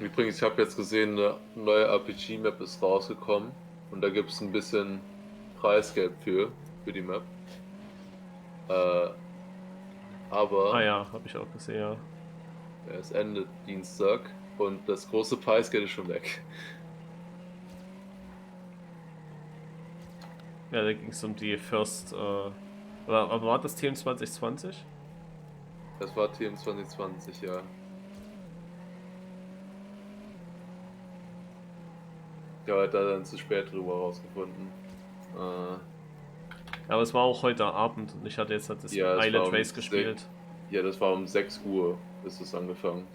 Übrigens, ich habe jetzt gesehen, eine neue RPG-Map ist rausgekommen und da gibt es ein bisschen Preisgeld für die Map. Ah Aber ja, habe ich auch gesehen, ja. es endet Dienstag und das große Preisgeld ist schon weg. Ja, da ging es um die First, aber war das Team 2020? Das war TM 2020, ja. Ich habe halt da dann zu spät drüber rausgefunden. Aber es war auch heute Abend und ich hatte jetzt halt das Ja, es war Island Race gespielt. ja, das war um 6 Uhr ist es angefangen.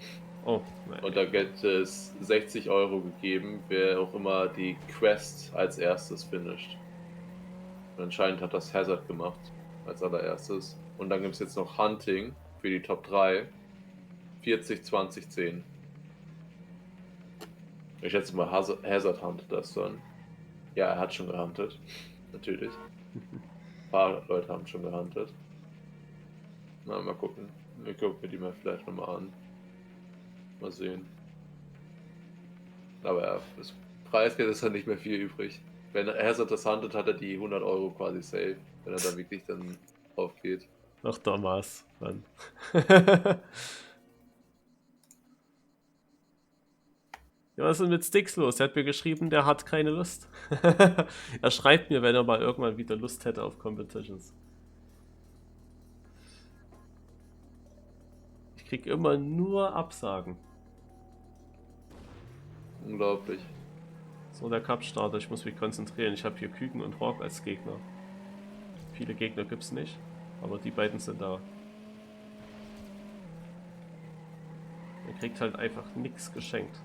Oh, Und nee. da hätte es 60 € gegeben, wer auch immer die Quest als erstes finisht. Und anscheinend hat das Hazard gemacht als allererstes. Und dann gibt es jetzt noch Hunting für die Top 3. 40, 20, 10. Ich schätze mal, Hazard huntet das dann. Ja, er hat schon gehuntet. Natürlich. Ein paar Leute haben schon gehuntet. Na, mal gucken. Ich gucke mir die mal vielleicht nochmal an. Mal sehen. Aber ja, das Preisgeld ist dann nicht mehr viel übrig. Wenn Hazard das huntet, hat er die 100 € quasi safe. Wenn er da wirklich dann drauf geht. Noch damals, Mann. Ja, was ist denn mit Sticks los? Er hat mir geschrieben, der hat keine Lust. Er schreibt mir, wenn er mal irgendwann wieder Lust hätte auf Competitions. Ich krieg immer nur Absagen. Unglaublich. So, der Cup-Starter, ich muss mich konzentrieren. Ich habe hier Küken und Rock als Gegner. Viele Gegner gibt's nicht, aber die beiden sind da. Er kriegt halt einfach nichts geschenkt.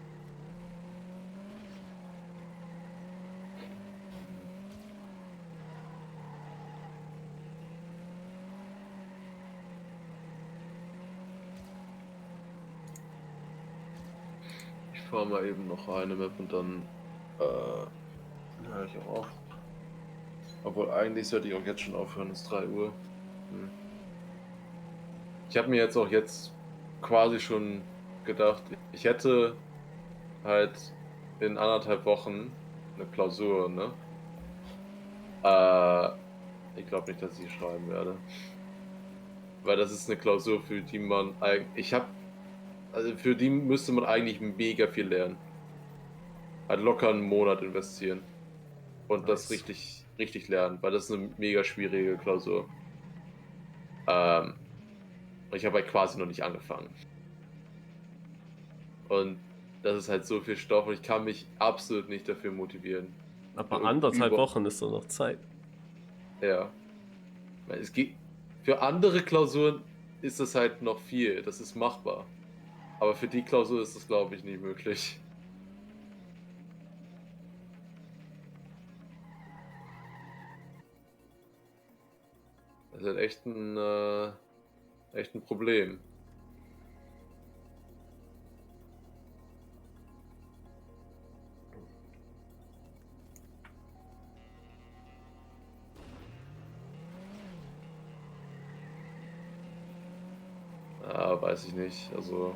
Ich fahre mal eben noch eine Map und dann höre ich auch auf. Obwohl eigentlich sollte ich auch jetzt schon aufhören, es ist 3 Uhr. Ich habe mir jetzt auch quasi schon gedacht, ich hätte halt in 1,5 Wochen eine Klausur, ne? Ich glaube nicht, dass ich sie schreiben werde. Weil das ist eine Klausur, für die man eigentlich. Also für die müsste man eigentlich mega viel lernen. Halt locker einen Monat investieren. Und das Nice. richtig lernen, weil das ist eine mega schwierige Klausur. Ähm, ich habe halt quasi noch nicht angefangen. Und das ist halt so viel Stoff und ich kann mich absolut nicht dafür motivieren. Aber anderthalb Wochen ist doch noch Zeit. Ja. Weil es geht. Für andere Klausuren ist es halt noch viel. Das ist machbar. Aber für die Klausur ist es, glaube ich, nicht möglich. Das ist halt echt ein Problem. Ja, weiß ich nicht. Also,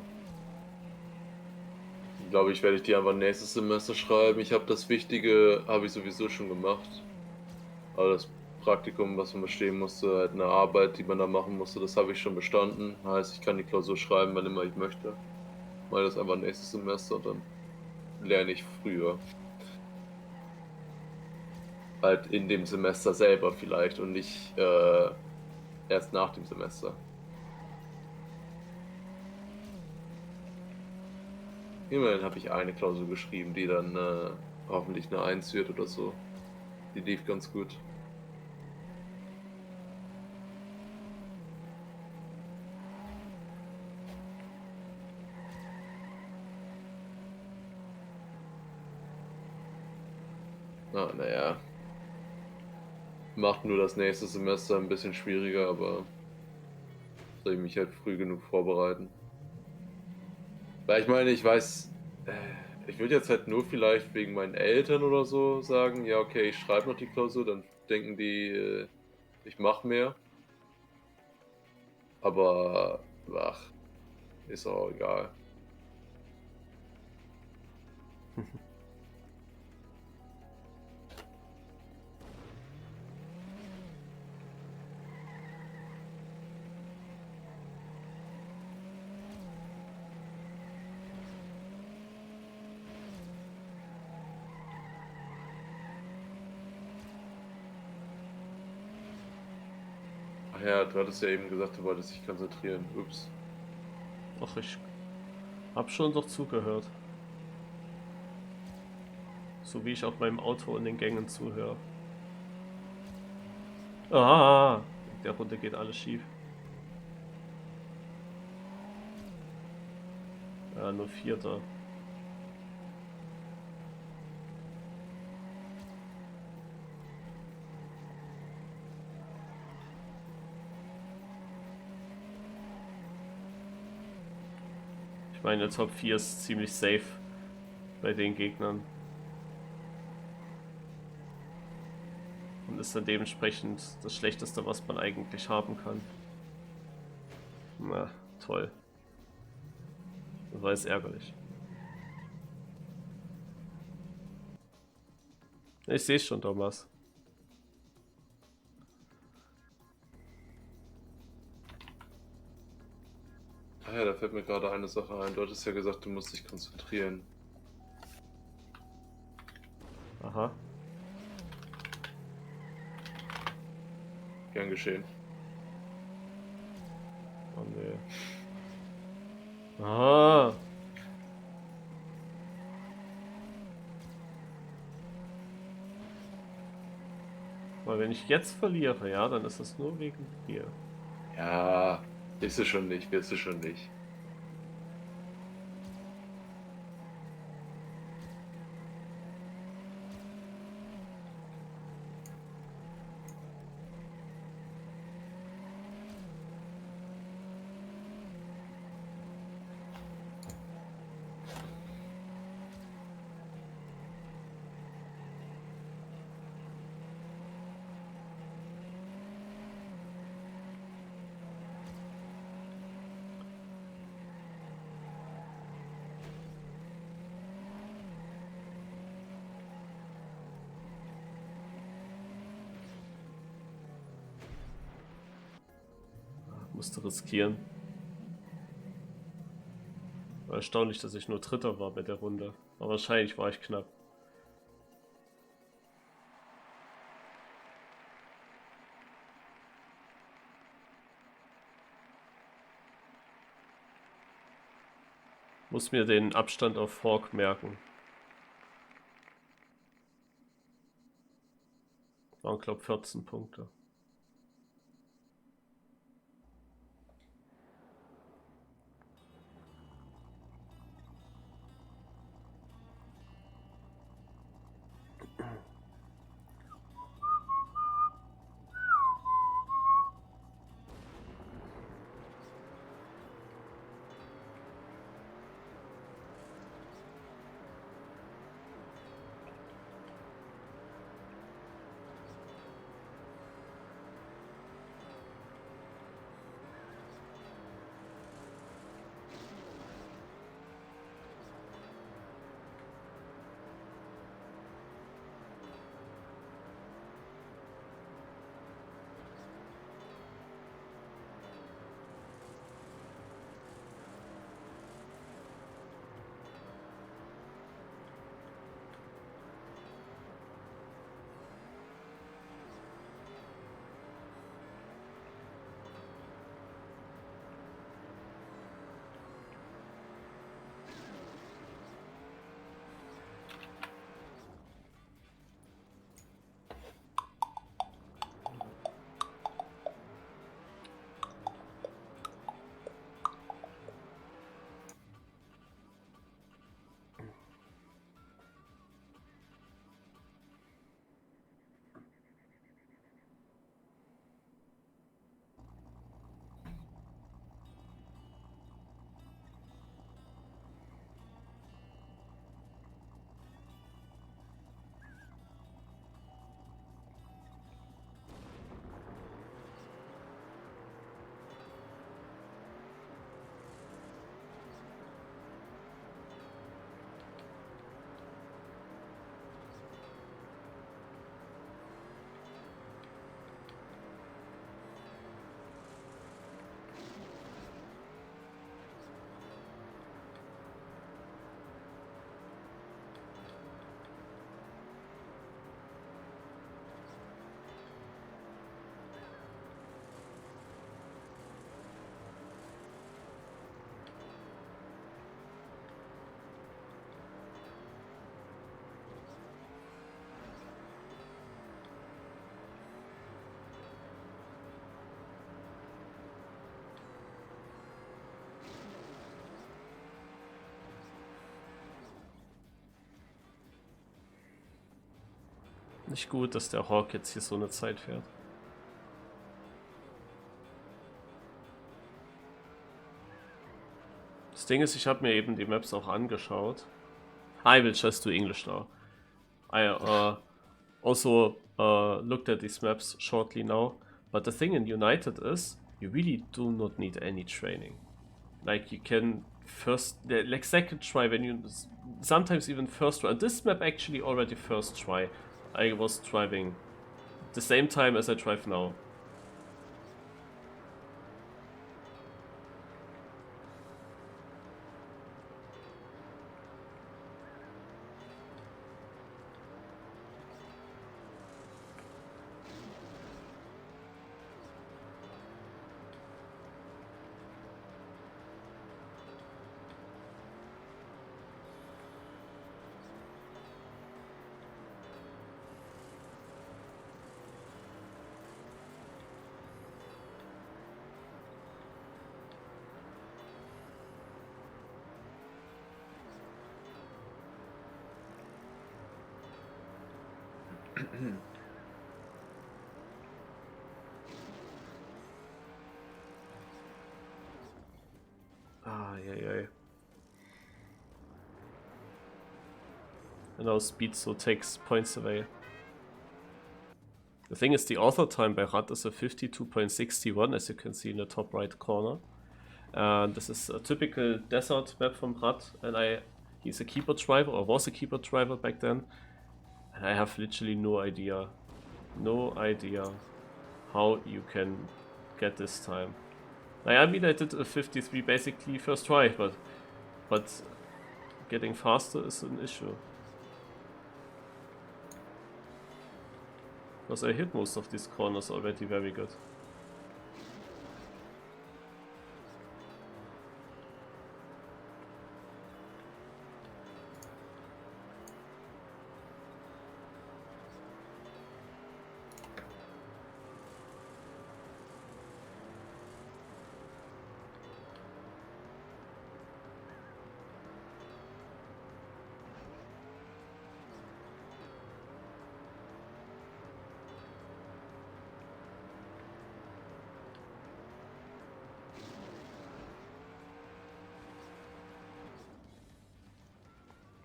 glaube ich, werde ich die einfach nächstes Semester schreiben. Ich habe das Wichtige, habe ich sowieso schon gemacht. Aber das Praktikum, was man bestehen musste, halt eine Arbeit, die man da machen musste, das habe ich schon bestanden. Heißt, ich kann die Klausur schreiben, wann immer ich möchte. Mache das einfach nächstes Semester und dann lerne ich früher. Halt in dem Semester selber vielleicht und nicht erst nach dem Semester. Immerhin habe ich eine Klausur geschrieben, die dann hoffentlich eine 1 wird oder so. Die lief ganz gut. Naja. Macht nur das nächste Semester ein bisschen schwieriger, aber soll ich mich halt früh genug vorbereiten. Weil ich meine, ich weiß, ich würde jetzt halt nur vielleicht wegen meinen Eltern oder so sagen, ja, okay, ich schreibe noch die Klausur, dann denken die, ich mache mehr. Aber, ach, ist auch egal. ja, du hattest ja eben gesagt, du wolltest dich konzentrieren. Ups. Ach, ich hab schon doch zugehört. So wie ich auch beim Auto in den Gängen zuhöre. Ah, in der Runde geht alles schief. Ja, nur Vierter. Ich meine, Top 4 ist ziemlich safe bei den Gegnern. Und ist dann dementsprechend das Schlechteste, was man eigentlich haben kann. Na, toll. Das war jetzt ärgerlich. Ich sehe schon, Thomas. Ah ja, da fällt mir gerade eine Sache ein. Du hattest ja gesagt, du musst dich konzentrieren. Aha. Gern geschehen. Oh nee. Ah. Weil wenn ich jetzt verliere, ja, dann ist das nur wegen dir. Ja, ist es schon nicht, wirst du schon nicht. Musste riskieren. War erstaunlich, dass ich nur Dritter war bei der Runde. Aber wahrscheinlich war ich knapp. Muss mir den Abstand auf Fork merken. Waren, glaube ich, 14 Punkte. Nicht gut, dass der Hawk jetzt hier so eine Zeit fährt. Das Ding ist, ich habe mir eben die Maps auch angeschaut. I will just do English now. I also looked at these maps shortly now. But the thing in United is, you really do not need any training. Like you can like second try when you, sometimes even first try. This map actually already first try. I was driving the same time as I drive now. Ah, yeah. And now speed so takes points away. The thing is, the author time by Rad is a 52.61, as you can see in the top right corner. And this is a typical desert map from Rad, and he's a keyboard driver, or was a keyboard driver back then. And I have literally no idea how you can get this time. Like, I mean, I did a 53 basically first try, but getting faster is an issue. Because I hit most of these corners already very good.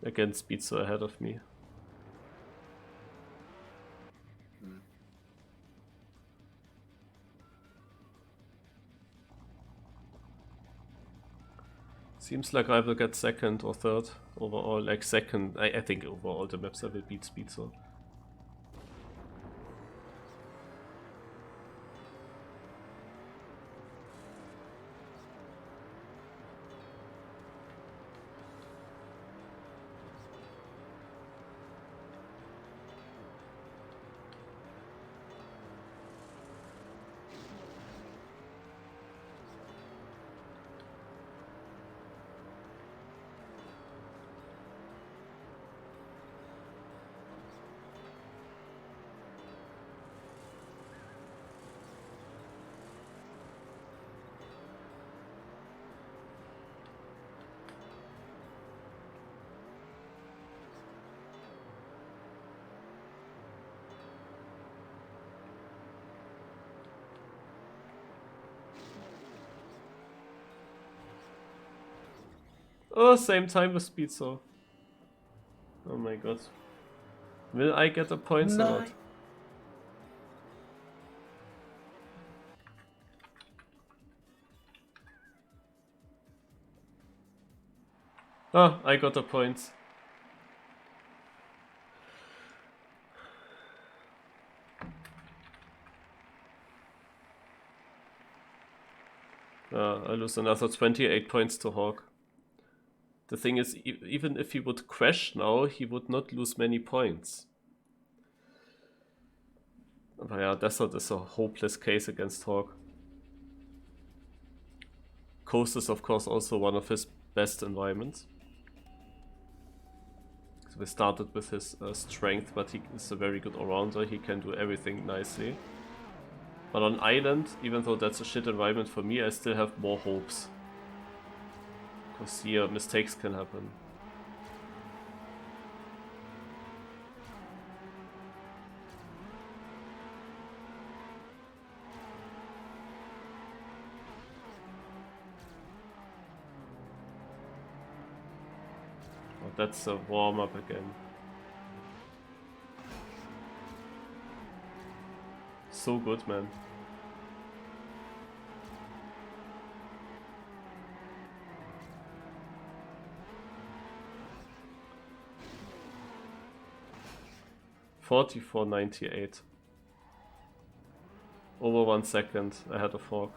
Again, speed's so ahead of me. Seems like I will get second or third overall, like second. I think overall the maps I will beat speed so. Oh, same time with speed so. Oh my god. Will I get the points or not? Ah, I got the points. I lose another 28 points to Hawk. The thing is, even if he would crash now, he would not lose many points. But yeah, Desert is a hopeless case against Hawk. Coast is of course also one of his best environments. So we started with his strength, but he is a very good all-rounder, he can do everything nicely. But on Island, even though that's a shit environment for me, I still have more hopes. Because here mistakes can happen. That's a warm-up again. So good, man. $44.98. Over 1 second ahead of Hawk.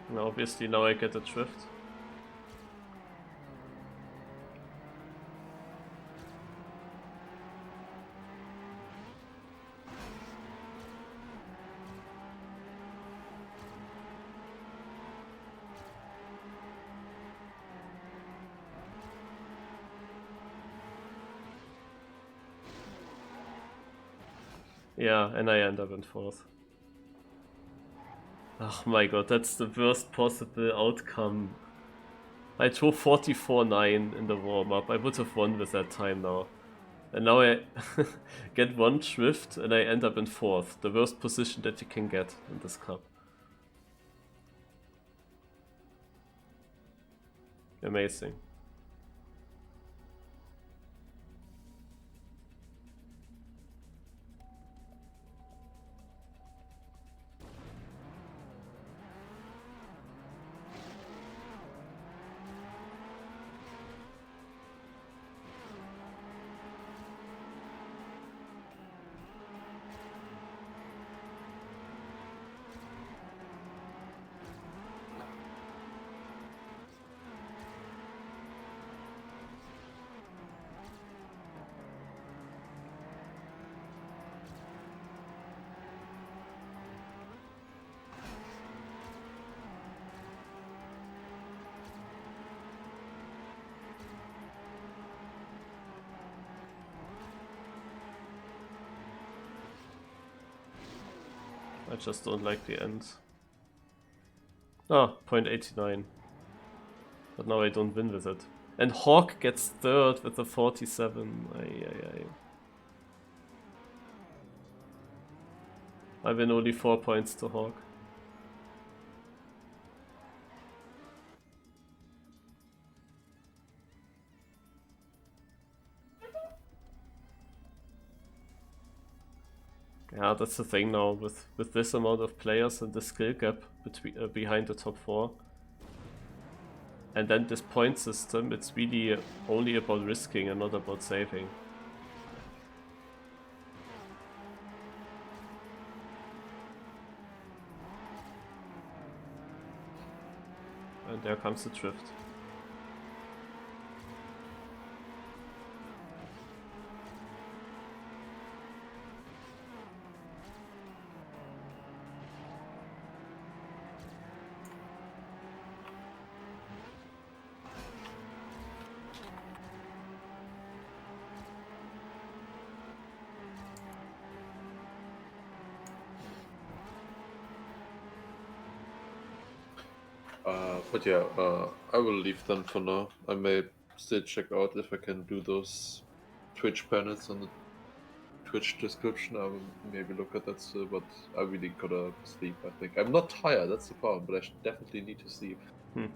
And obviously now I get a drift. Yeah, and I end up in 4th. Oh my god, that's the worst possible outcome. I drove 44.9 in the warm-up. I would have won with that time now. And now I get 1 drift and I end up in 4th. The worst position that you can get in this cup. Amazing. I just don't like the end. Ah, 0.89. But now I don't win with it. And Hawk gets 3rd with a 47. I win only 4 points to Hawk. Yeah, that's the thing now with this amount of players and the skill gap between behind the top 4. And then this point system, it's really only about risking and not about saving. And there comes the drift. But yeah, I will leave them for now. I may still check out if I can do those Twitch panels on the Twitch description. I will maybe look at that still, but I really gotta sleep, I think. I'm not tired, that's the problem, but I definitely need to sleep. Hmm.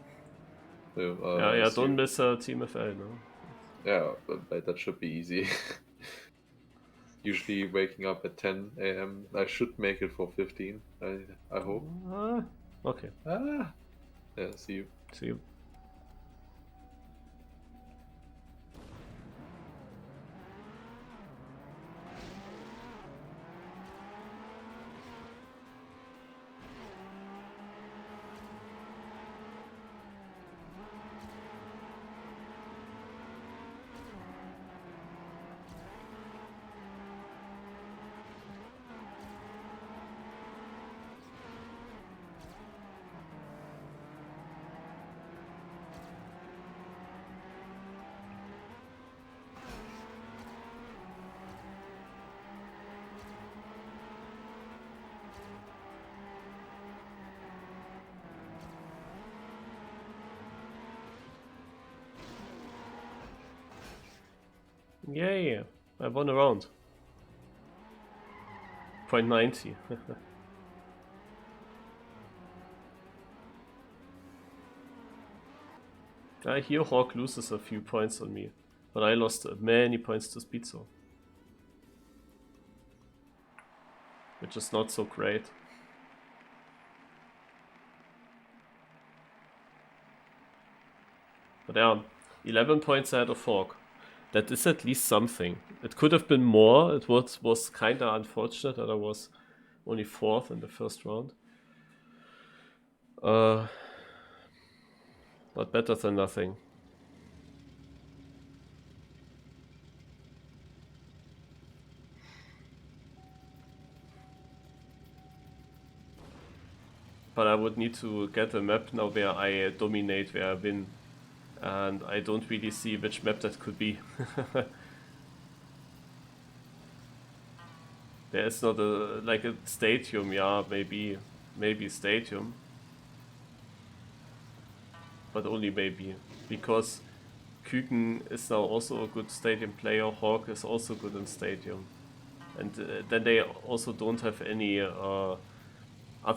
Yeah, Yeah, see don't you. miss a TMFL, no? Yeah, but that should be easy. Usually waking up at 10 a.m. I should make it for 15. I hope. Okay, Ah, yeah. See you. see you. Yay! I won a round. 0.90. I hear Hawk loses a few points on me, but I lost many points to Spizzo, which is not so great. But yeah, 11 points ahead of Hawk. That is at least something. It could have been more. It was kind of unfortunate that I was only 4th in the first round. But better than nothing. But I would need to get a map now where I dominate, where I win. And I don't really see which map that could be. There is not a like a stadium, yeah, maybe stadium. But only maybe. Because Küken is now also a good stadium player, Hawk is also good in stadium. And then they also don't have any other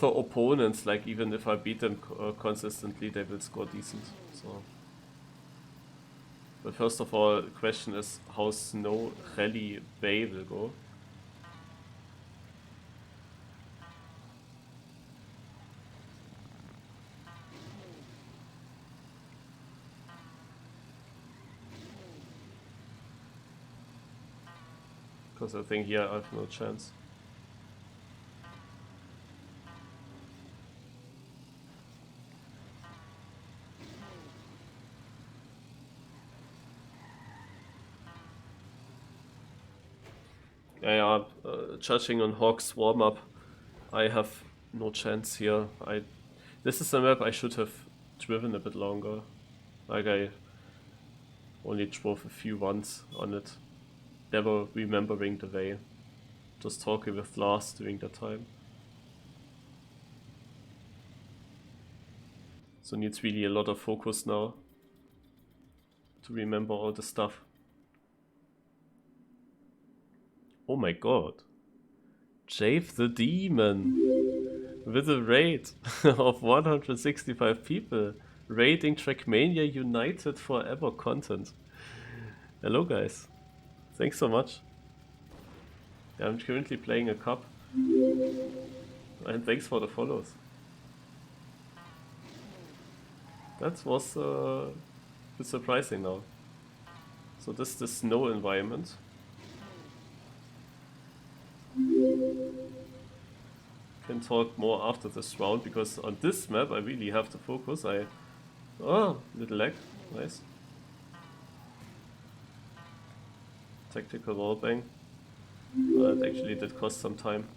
opponents, like even if I beat them consistently, they will score decent. So, but first of all, the question is how Snow Rally Bay will go. Because I think here I have no chance. Yeah, judging on Hawk's warm-up, I have no chance here. This is a map I should have driven a bit longer. Like I only drove a few once on it. Never remembering the way. Just talking with Lars during that time. So needs really a lot of focus now to remember all the stuff. Oh my god. Jave the Demon with a raid of 165 people raiding Trackmania United Forever content. Hello guys. Thanks so much. Yeah, I'm currently playing a cup. And thanks for the follows. That was a bit surprising now. So this is the snow environment. Can talk more after this round because on this map I really have to focus. Oh, little lag, nice. Tactical wallbang. It actually did cost some time.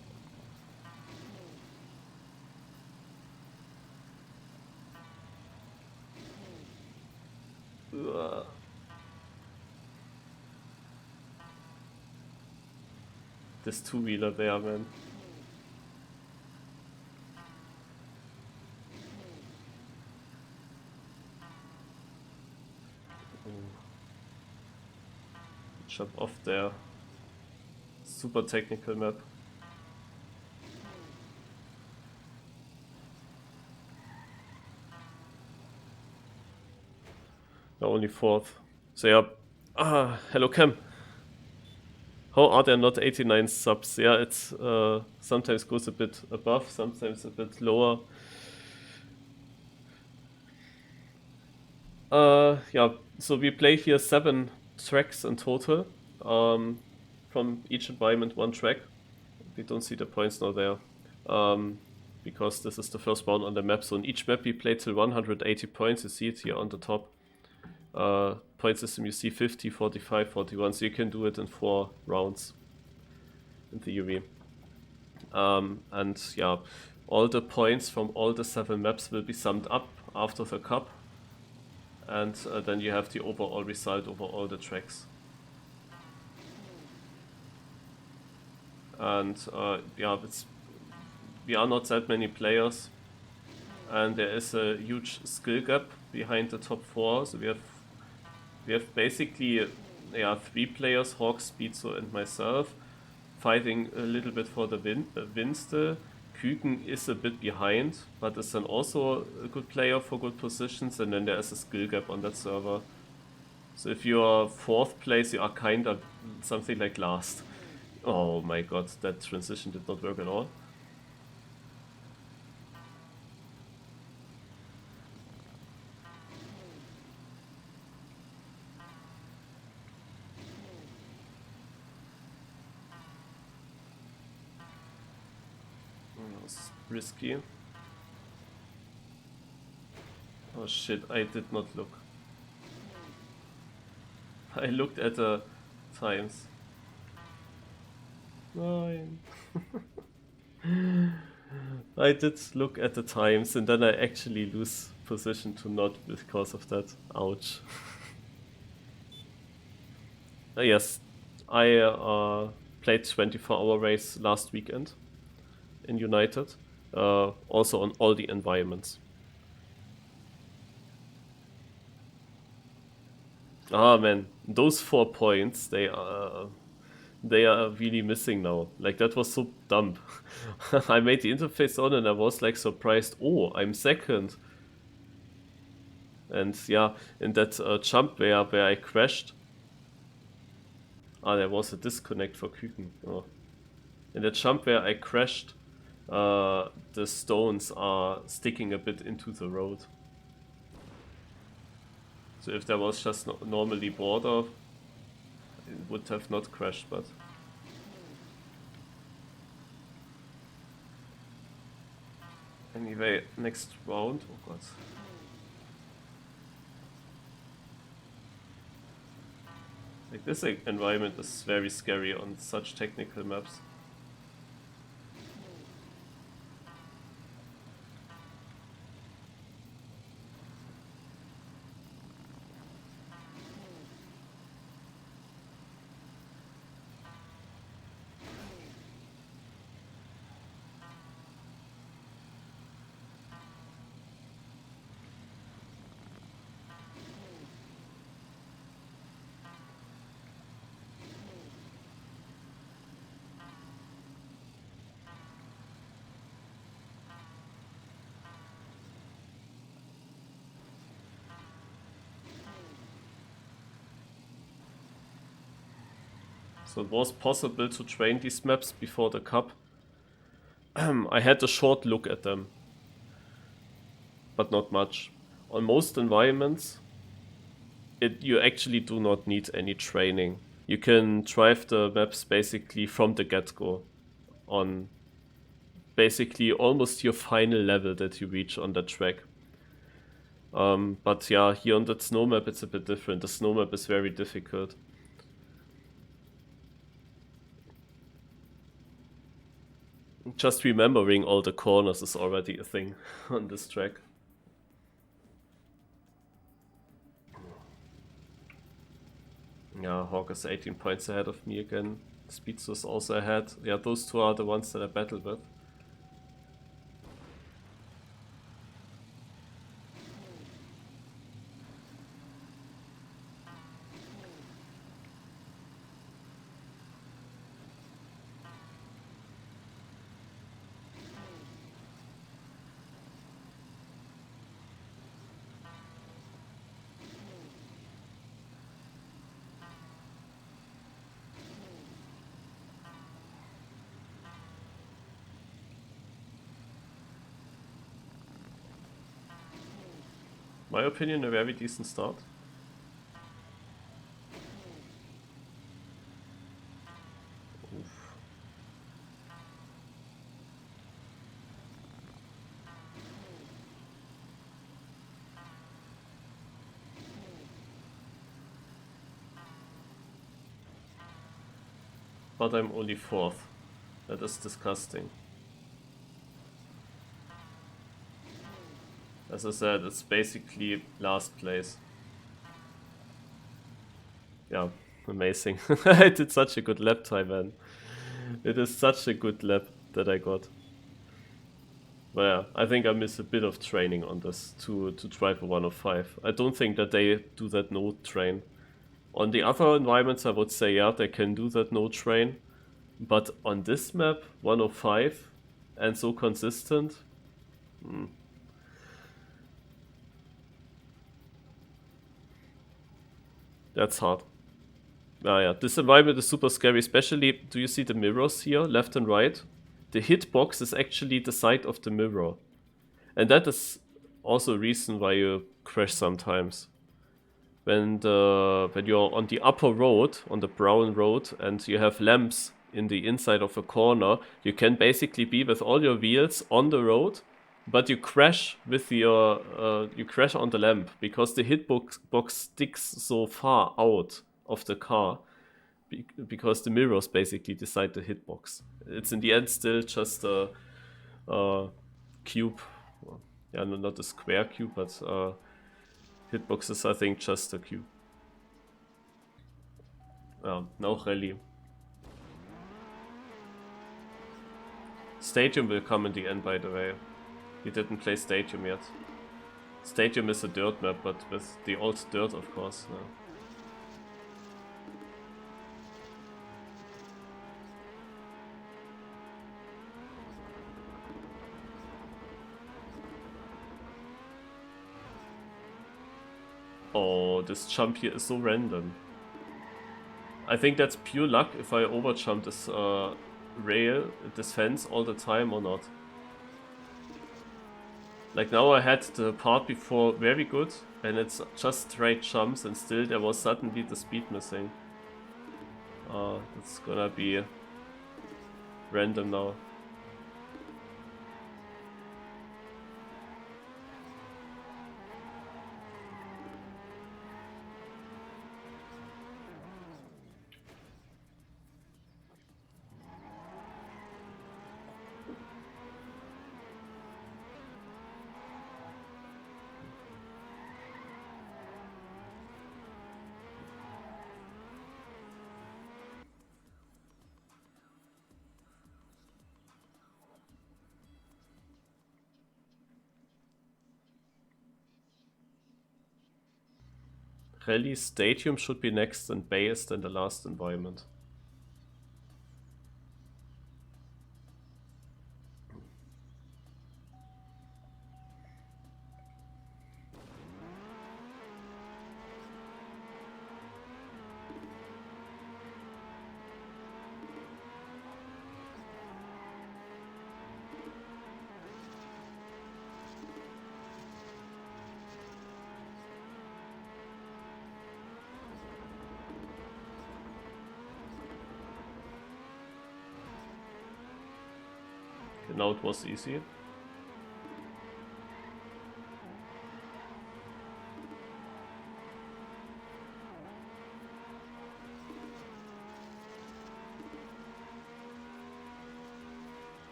This two-wheeler there, man. Jump off there. Super technical map. No, only 4th. So yeah, Hello Cam. How are there not 89 subs? Yeah, it's sometimes goes a bit above, sometimes a bit lower. Yeah, so we play here 7 tracks in total. From each environment 1 track. We don't see the points now there. Because this is the first round on the map. So in each map we play till 180 points. You see it here on the top. Point system you see 50, 45, 41. So you can do it in 4 rounds in theory. And yeah, all the points from all the 7 maps will be summed up after the cup. And then you have the overall result over all the tracks. And yeah, we are not that many players. And there is a huge skill gap behind the top 4. So we have basically 3 players, Hawk, Speedso and myself, fighting a little bit for the win still. Küken is a bit behind, but is then also a good player for good positions, and then there is a skill gap on that server. So if you are 4th place, you are kind of something like last. Oh my god, that transition did not work at all. That was risky. Oh shit, I did not look. I looked at the times. 9. I did look at the times and then I actually lose position to not because of that. Ouch. Yes, I played 24-hour race last weekend in United. Also on all the environments. Ah man, those 4 points, they are really missing now. Like, that was so dumb. I made the interface on and I was like surprised, oh, I'm 2nd. And yeah, in that jump where I crashed, there was a disconnect for Küken. Oh. In the jump where I crashed, the stones are sticking a bit into the road. So if there was just normally border, it would have not crashed, but... Anyway, next round, oh god. Like, this environment is very scary on such technical maps. So it was possible to train these maps before the cup. I had a short look at them, but not much. On most environments, you actually do not need any training. You can drive the maps basically from the get-go on basically almost your final level that you reach on that track. But yeah, here on that snow map it's a bit different. The snow map is very difficult. Just remembering all the corners is already a thing on this track. Yeah, Hawk is 18 points ahead of me again. Speedso is also ahead. Yeah, those 2 are the ones that I battled with. My opinion, a very decent start. Oof. But I'm only 4th. That is disgusting. As I said, it's basically last place. Yeah, amazing. I did such a good lap time, man. It is such a good lap that I got. But yeah, I think I miss a bit of training on this to drive a 105. I don't think that they do that node train. On the other environments, I would say, yeah, they can do that node train. But on this map, 105, and so consistent, that's hard. Yeah, this environment is super scary, especially, do you see the mirrors here, left and right? The hitbox is actually the side of the mirror. And that is also a reason why you crash sometimes. When you're on the upper road, on the brown road, and you have lamps in the inside of a corner, you can basically be with all your wheels on the road, but you crash with your you crash on the lamp because the hitbox sticks so far out of the car because the mirrors basically decide the hitbox. It's in the end still just a cube. Yeah, no, not a square cube, but hitbox is, I think, just a cube. No rally. Stadium will come in the end, by the way. We didn't play Stadium yet. Stadium is a dirt map, but with the old dirt, of course. No. Oh, this jump here is so random. I think that's pure luck if I overjump this rail, this fence all the time or not. Like now I had the part before very good, and it's just straight jumps, and still there was suddenly the speed missing. It's gonna be random now. Rally Stadium should be next and Bay is then the last environment. Now it was easy.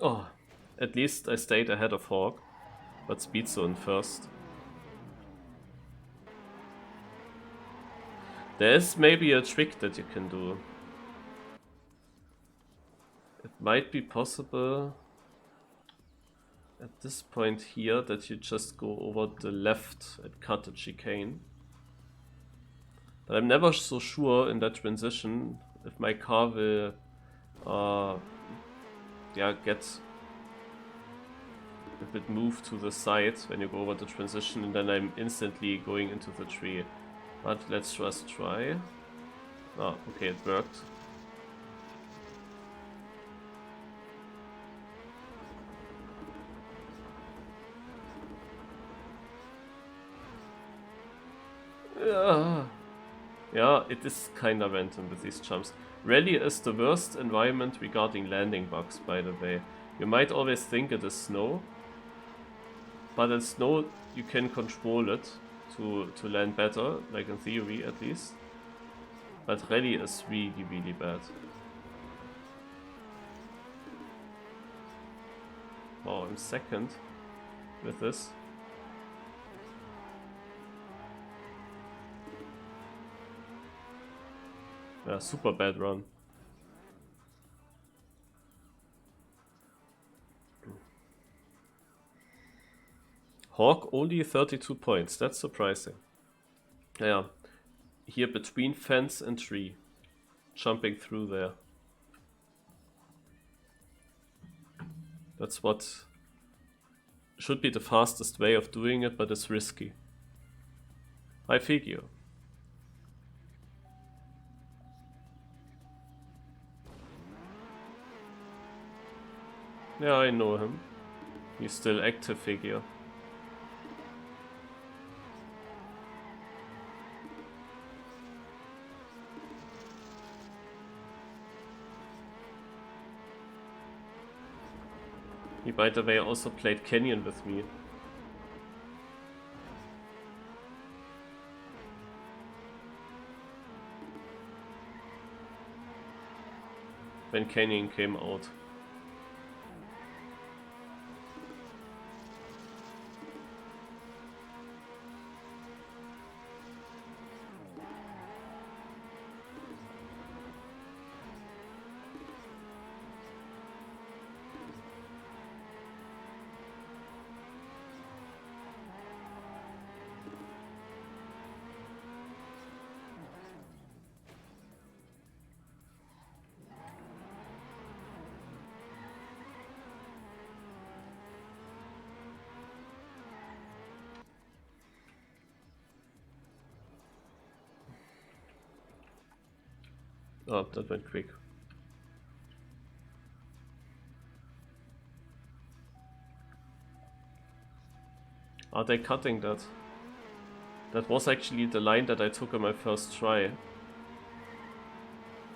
Oh, at least I stayed ahead of Hawk, but speed zone first. There's maybe a trick that you can do. It might be possible at this point here that you just go over the left and cut the chicane. But I'm never so sure in that transition if my car will get if it moved to the side when you go over the transition, and then I'm instantly going into the tree. But let's just try. Oh, okay, it worked. Yeah, it is kinda random with these jumps. Rally is the worst environment regarding landing bugs, by the way. You might always think it is snow, but in snow you can control it to land better, like in theory at least. But rally is really, really bad. Wow, I'm second with this. Yeah, super bad run. Hawk only 32 points, that's surprising. Yeah, here between fence and tree, jumping through there. That's what should be the fastest way of doing it, but it's risky. I figure. Yeah, I know him. He's still active figure. He, by the way, also played Canyon with me. When Canyon came out. Oh, that went quick. Are they cutting that? That was actually the line that I took on my first try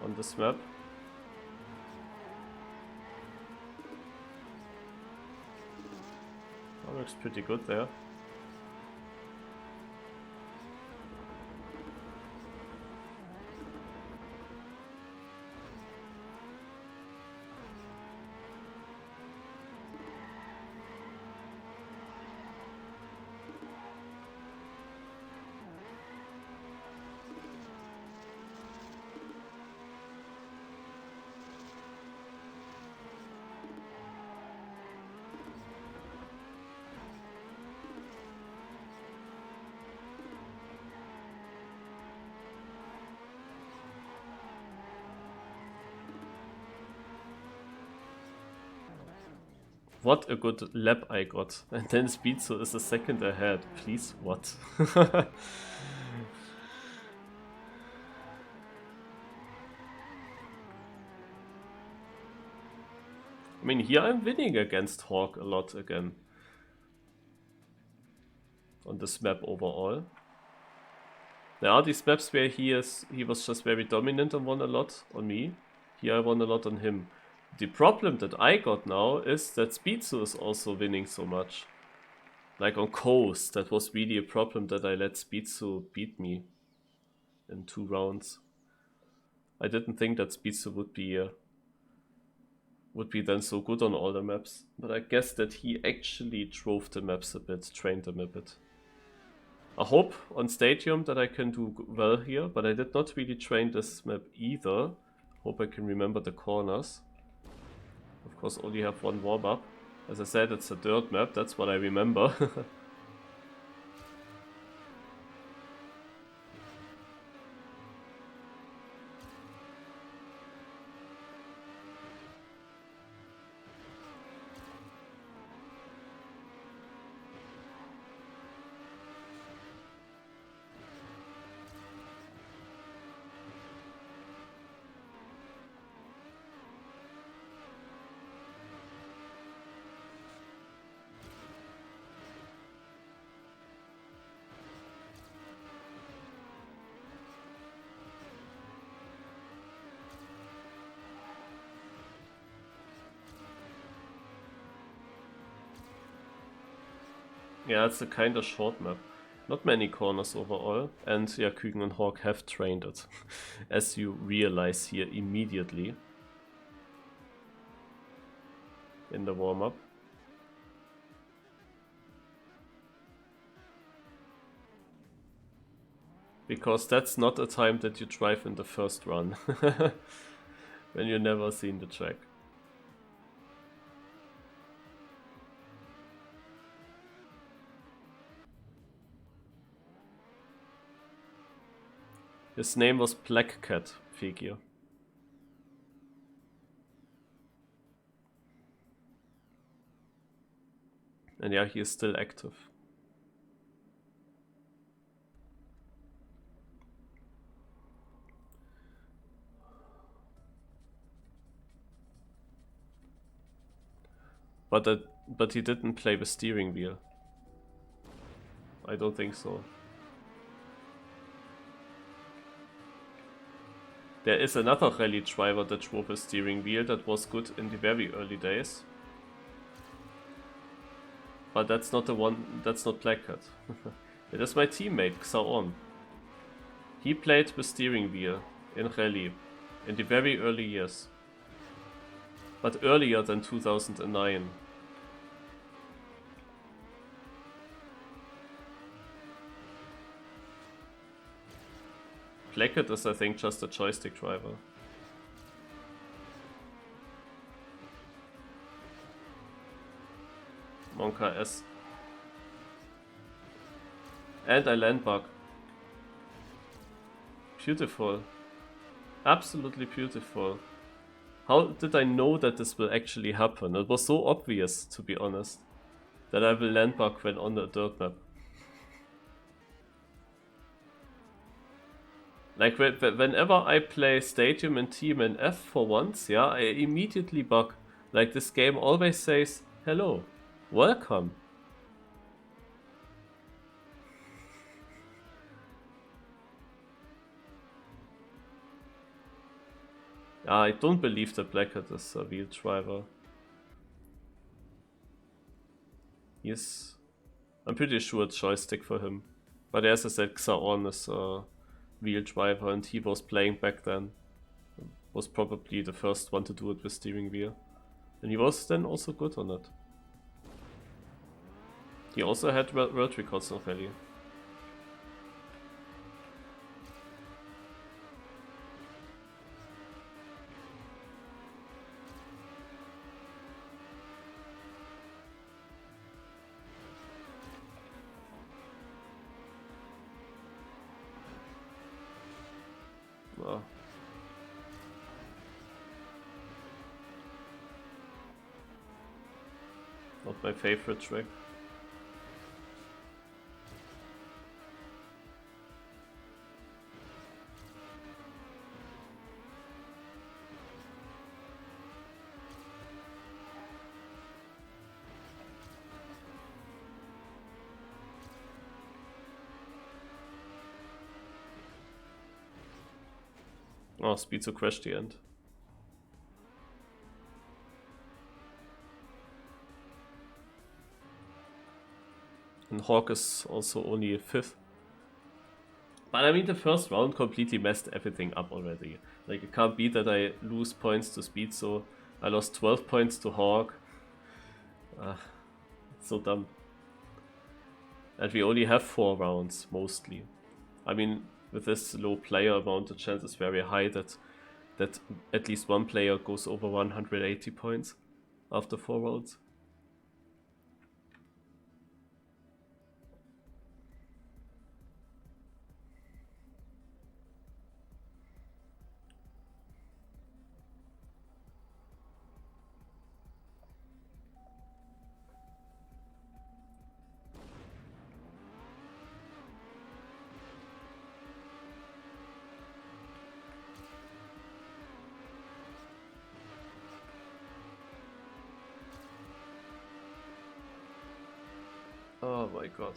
on this map. That looks pretty good there. What a good lap I got. And then Speedso is a second ahead. Please, what? I mean, here I'm winning against Hawk a lot again. On this map overall. There are these maps where he was just very dominant and won a lot on me. Here I won a lot on him. The problem that I got now is that Speedso is also winning so much. Like on Coast, that was really a problem that I let Speedso beat me in 2 rounds. I didn't think that Speedso would be then so good on all the maps, but I guess that he actually drove the maps a bit, trained them a bit. I hope on Stadium that I can do well here, but I did not really train this map either. Hope I can remember the corners. Of course, only have one warm-up. As I said, it's a dirt map, that's what I remember. Yeah, it's a kind of short map. Not many corners overall, and yeah, Küken and Hawk have trained it, as you realize here immediately in the warm-up. Because that's not a time that you drive in the first run, when you've never seen the track. His name was Black Cat figure. And yeah, he is still active. But he didn't play the steering wheel. I don't think so. There is another rally driver that drove a steering wheel that was good in the very early days. But that's not the one, that's not Black Cat. It is my teammate, TMOne. He played the steering wheel in rally in the very early years. But earlier than 2009. Black Cat is, I think, just a joystick driver. Monka S. And I land bug. Beautiful. Absolutely beautiful. How did I know that this will actually happen? It was so obvious, to be honest, that I will land bug when on the dirt map. Like, whenever I play Stadium and TMUF for once, yeah, I immediately bug. Like, this game always says, hello, welcome. I don't believe that Black Hat is a wheel driver. Yes, I'm pretty sure it's joystick for him. But as I said, TMOne is a wheel driver and he was playing back then. Was probably the first one to do it with steering wheel. And he was then also good on it. He also had world records of rally. Wow. Not my favorite track. Oh, speed to crash the end. And Hawk is also only 5th. But I mean, the first round completely messed everything up already. Like, it can't be that I lose points to speed, so I lost 12 points to Hawk. So dumb. And we only have 4 rounds, mostly. I mean, with this low player amount, the chance is very high that at least one player goes over 180 points after 4 rounds. Oh my god.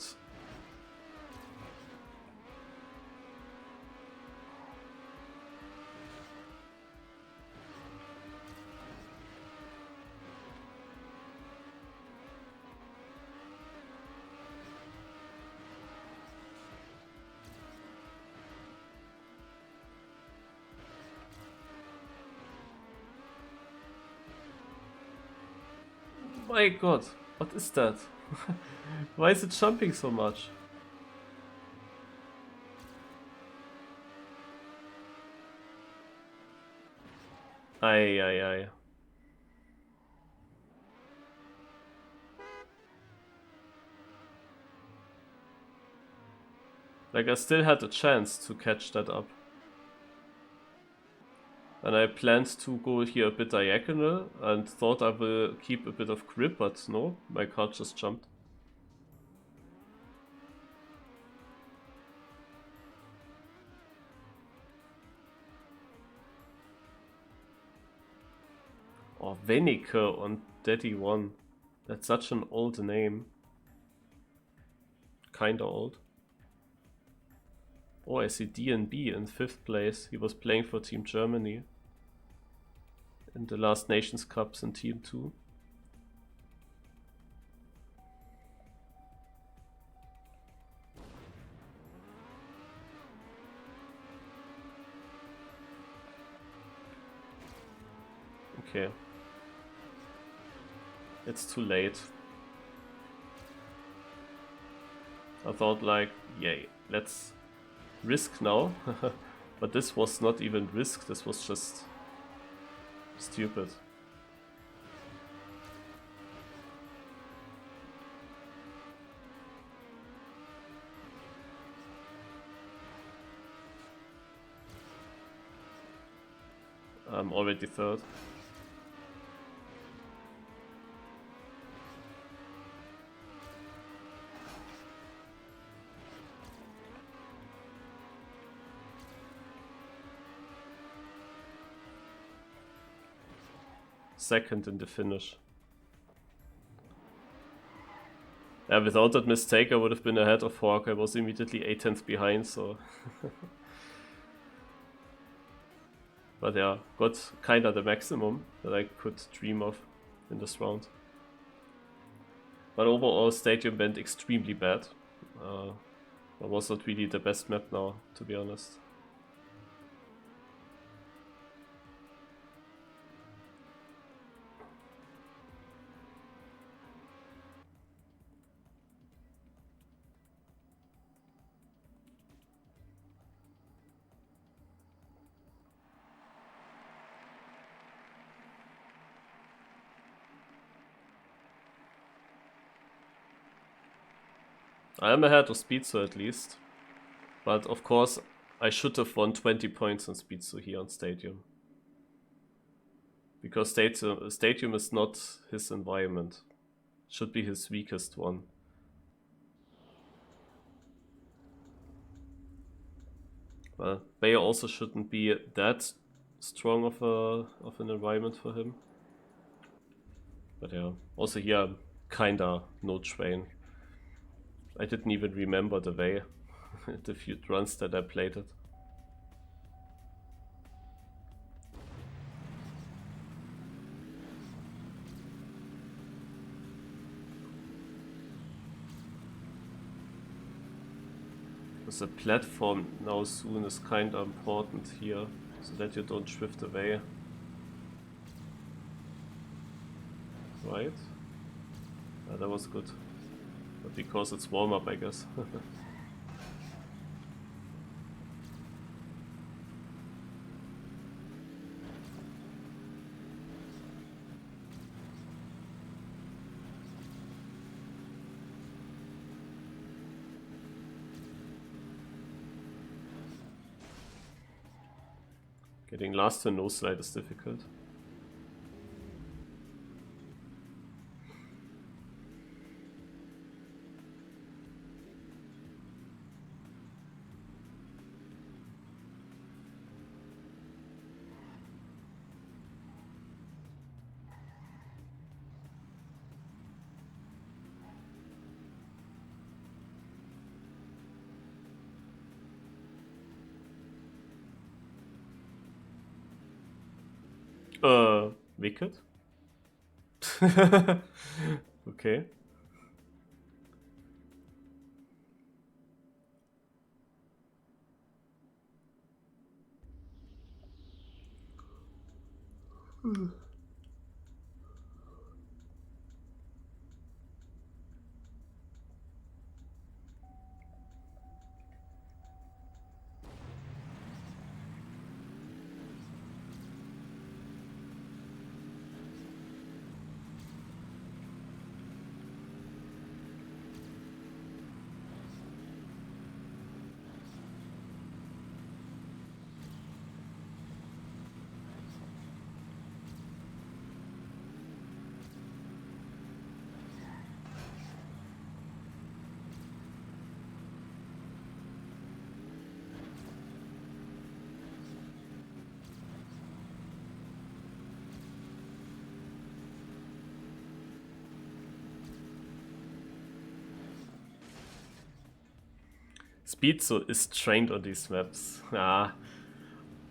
My god, what is that? Why is it jumping so much? Ay, ay, ay. Like, I still had a chance to catch that up. And I planned to go here a bit diagonal and thought I will keep a bit of grip, but no, my car just jumped. Oh, Venica on Daddy 1. That's such an old name. Kinda old. Oh, I see DNB in 5th place. He was playing for Team Germany in the last Nations Cups in TM2. Okay. It's too late. I thought like, yay, let's risk now. But this was not even risk, this was just stupid. I'm already 3rd. Second in the finish. Yeah, without that mistake I would have been ahead of Hawk. I was immediately 8/10 behind, so... But yeah, got kinda the maximum that I could dream of in this round. But overall, Stadium went extremely bad. It was not really the best map now, to be honest. I am ahead of Speedso at least. But of course, I should have won 20 points on Speedso here on Stadium. Because Stadium is not his environment. Should be his weakest one. Well, Bayer also shouldn't be that strong of an environment for him. But yeah, also here, kinda no train. I didn't even remember the way, the few runs that I played it. The platform now soon is kinda important here, so that you don't drift away. Right? Yeah, that was good. But because it's warm up, I guess. Getting last to no slide is difficult. Wicked? Okay. Speedso is trained on these maps. Ah,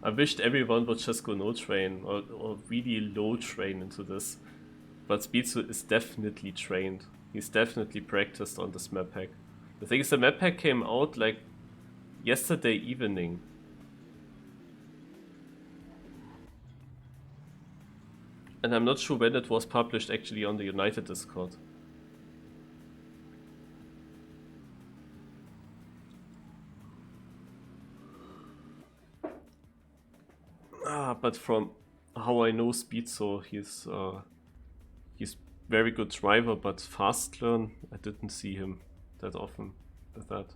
I wished everyone would just go no train or really low train into this. But Speedso is definitely trained. He's definitely practiced on this map pack. The thing is, the map pack came out like yesterday evening. And I'm not sure when it was published actually on the United Discord. But from how I know Speedso, he's very good driver, but fast learn, I didn't see him that often with that.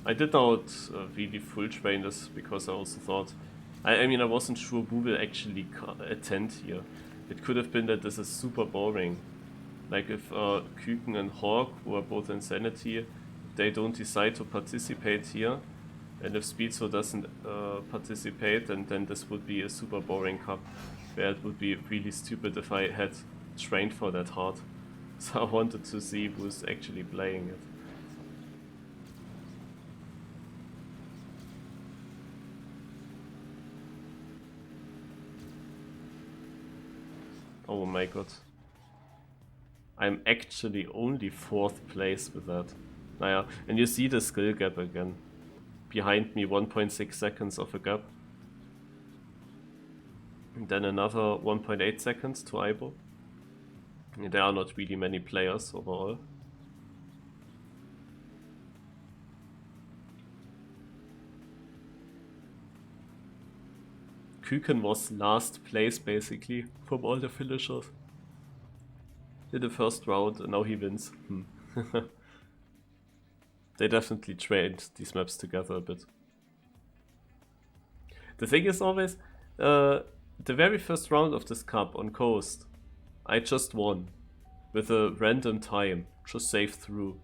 I did not really full train this because I also thought, I mean I wasn't sure who will actually attend here. It could have been that this is super boring. Like if Küken and Hawk, who are both Insanity, they don't decide to participate here, and if Speedso doesn't participate, then this would be a super boring cup, where it would be really stupid if I had trained for that hard. So I wanted to see who's actually playing it. Oh my god. I'm actually only 4th place with that. Naja, and you see the skill gap again. Behind me 1.6 seconds of a gap. And then another 1.8 seconds to Aibo. There are not really many players overall. Küken was last place basically from all the finishers in the first round, and now he wins. They definitely trained these maps together a bit. The thing is always, the very first round of this cup on Coast, I just won with a random time, just saved through.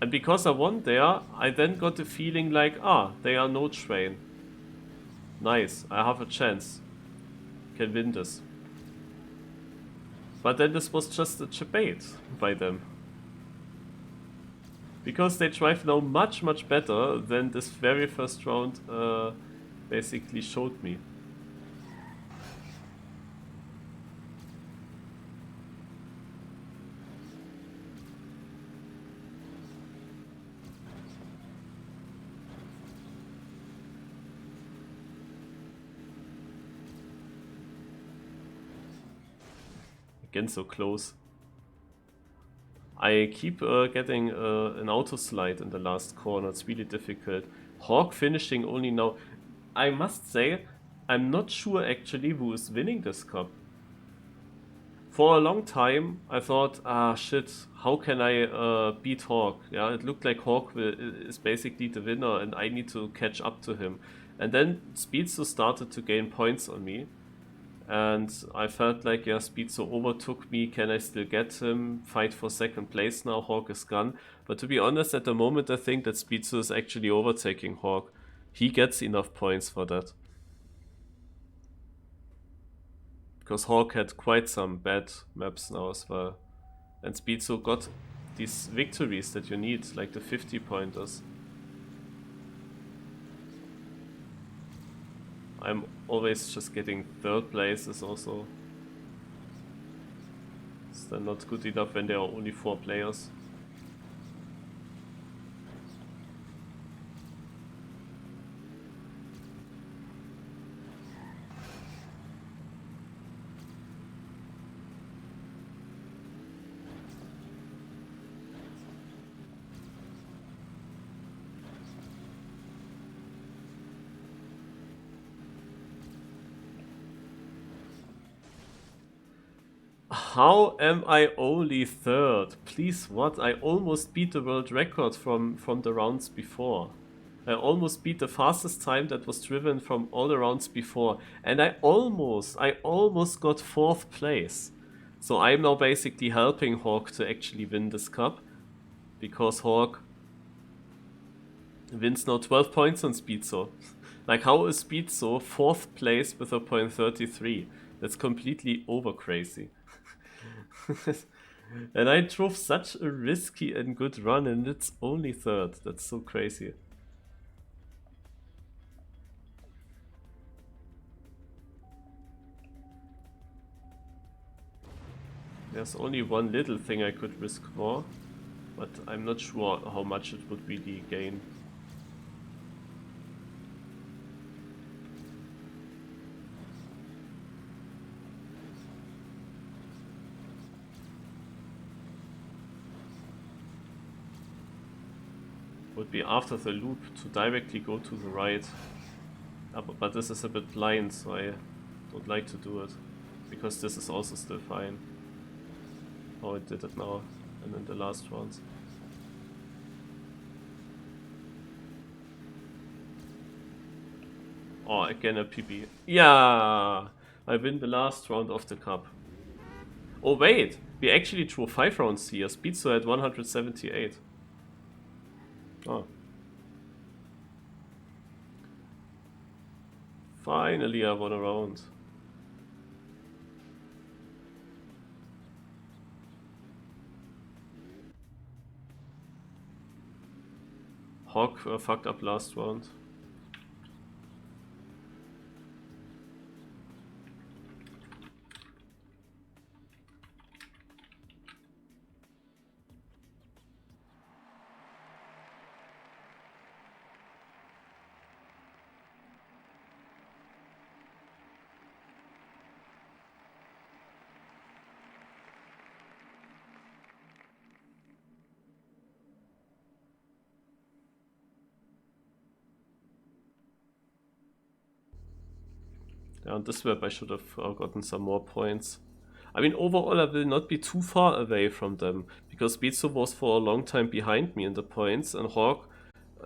And because I won there, I then got the feeling like, they are no train. Nice, I have a chance. Can win this. But then this was just a debate by them. Because they drive now much better than this very first round basically showed me. Again, so close. I keep getting an auto slide in the last corner. It's really difficult. Hawk finishing only now. I must say, I'm not sure actually who is winning this cup. For a long time, I thought, shit, how can I beat Hawk? Yeah, it looked like Hawk is basically the winner and I need to catch up to him. And then Speedso started to gain points on me. And I felt like, yeah, Speedso overtook me, can I still get him? Fight for second place now, Hawk is gone. But to be honest, at the moment I think that Speedso is actually overtaking Hawk. He gets enough points for that. Because Hawk had quite some bad maps now as well. And Speedso got these victories that you need, like the 50 pointers. I'm always just getting 3rd places also. It's then not good enough when there are only 4 players. How am I only 3rd? Please, what? I almost beat the world record from the rounds before. I almost beat the fastest time that was driven from all the rounds before. And I almost got 4th place. So I'm now basically helping Hawk to actually win this cup. Because Hawk wins now 12 points on Speedso. Like, how is Speedso 4th place with a .33? That's completely over crazy. And I drove such a risky and good run, and it's only third. That's so crazy. There's only one little thing I could risk more, but I'm not sure how much it would really gain. Would be after the loop to directly go to the right. But this is a bit blind, so I don't like to do it. Because this is also still fine. How it did it now and in the last rounds. Oh, again a PB. Yeah! I win the last round of the cup. Oh wait! We actually drew 5 rounds here. Speedster at 178. Oh. Finally I won a round. Hawk fucked up last round. Yeah, on this map I should have gotten some more points. I mean, overall I will not be too far away from them, because Beatso was for a long time behind me in the points, and Hawk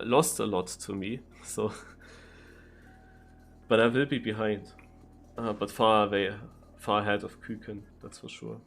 lost a lot to me, so... But I will be behind. But far away, far ahead of Küken, that's for sure.